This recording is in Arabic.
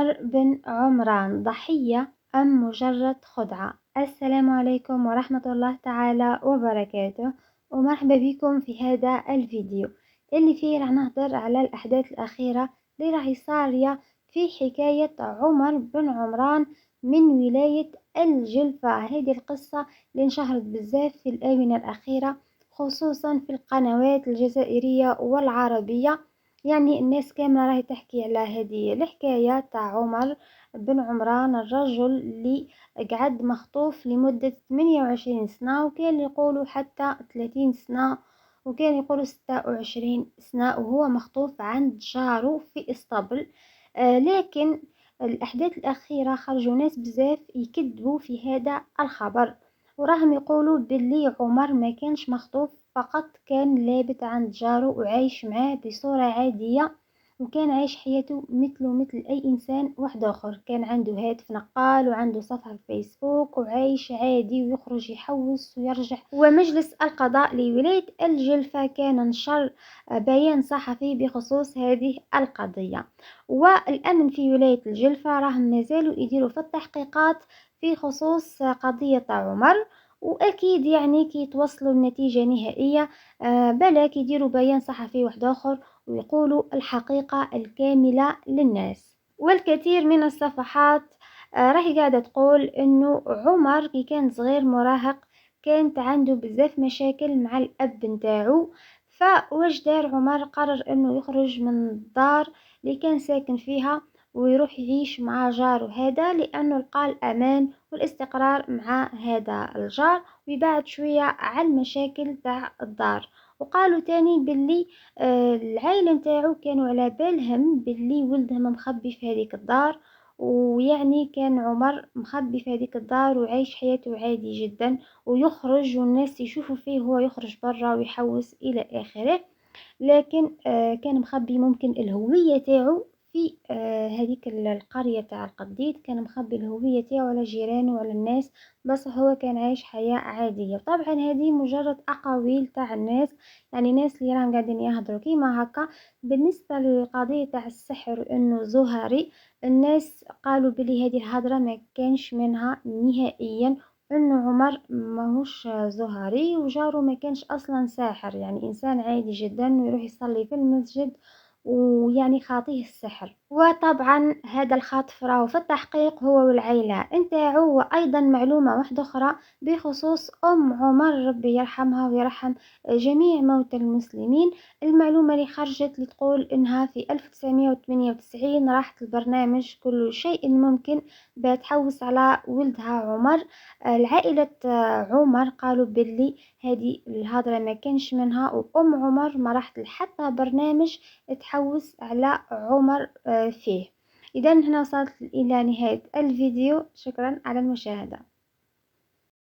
عمر بن عمران ضحية أم مجرد خدعة؟ السلام عليكم ورحمة الله تعالى وبركاته، ومرحبا بكم في هذا الفيديو اللي فيه راح نهضر على الأحداث الأخيرة اللي راح يصارية في حكاية عمر بن عمران من ولاية الجلفة. هذه القصة اللي انشهرت بزاف في الآونة الأخيرة، خصوصا في القنوات الجزائرية والعربية. يعني الناس كاملة راهي تحكي على هذه الحكاية تاع عمر بن عمران، الرجل اللي قعد مخطوف لمدة 28 سنة، وكان يقولوا حتى 30 سنة، وكان يقولوا 26 سنة، وهو مخطوف عند جاره في اسطبل. لكن الأحداث الأخيرة خرجوا ناس بزاف يكذبوا في هذا الخبر، وراهم يقولوا باللي عمر ما كانش مخطوف، فقط كان لابت عند جاره وعايش معاه بصورة عادية، وكان عايش حياته مثله مثل أي إنسان واحد آخر. كان عنده هاتف نقال وعنده صفحة في فيسبوك وعايش عادي، ويخرج يحوس ويرجع. ومجلس القضاء لولاية الجلفة كان نشر بيان صحفي بخصوص هذه القضية، والأمن في ولاية الجلفة راهم مازالوا يديروا في التحقيقات في خصوص قضية عمر. واكيد يعني كي يتوصلوا لنتيجة نهائية بلا كيديروا بيان صحفي واحد اخر ويقولوا الحقيقة الكاملة للناس. والكثير من الصفحات راهي قاعدة تقول انه عمر كي كان صغير مراهق كانت عنده بزاف مشاكل مع الاب نتاعو، فواش دار عمر؟ قرر انه يخرج من الدار اللي كان ساكن فيها ويروح يعيش مع جاره هذا، لانه لقى الامان والاستقرار مع هذا الجار، ويبعد شوية على المشاكل تاع الدار. وقالوا تاني باللي العائلة نتاعو كانوا على بالهم باللي ولدهم مخبي في هذيك الدار، ويعني كان عمر مخبي في هذيك الدار وعايش حياته عادي جدا، ويخرج والناس يشوفوا فيه هو يخرج برا ويحوس إلى آخره. لكن كان مخبي ممكن الهوية تاعو في هذيك القرية تاع القديد، كان مخبي الهوية تاعو على جيرانه وعلى الناس، بس هو كان عايش حياة عادية. طبعا هذه مجرد أقاويل تاع الناس، يعني ناس اللي راهم قاعدين يهضروا كيما هكا. بالنسبة للقضية تاع السحر انه زهري، الناس قالوا بلي هذه الهضرة ما كانش منها نهائيا، انه عمر ماهوش زهري، وجاره ما كانش اصلا ساحر، يعني انسان عادي جدا ويروح يصلي في المسجد، ويعني خاطيه السحر. وطبعا هذا الخاطف راهو في التحقيق هو والعيلة نتاعو. وايضا معلومة واحدة اخرى بخصوص ام عمر، ربي يرحمها ويرحم جميع موتى المسلمين. المعلومة اللي خرجت اللي تقول انها في 1998 راحت البرنامج كل شيء ممكن بتحوس على ولدها عمر. العائلة عمر قالوا باللي هذه الهضرة ما كانش منها، وأم عمر ما راحت حتى برنامج تحوس على عمر فيه. إذا هنا وصلت إلى نهاية الفيديو، شكرا على المشاهدة.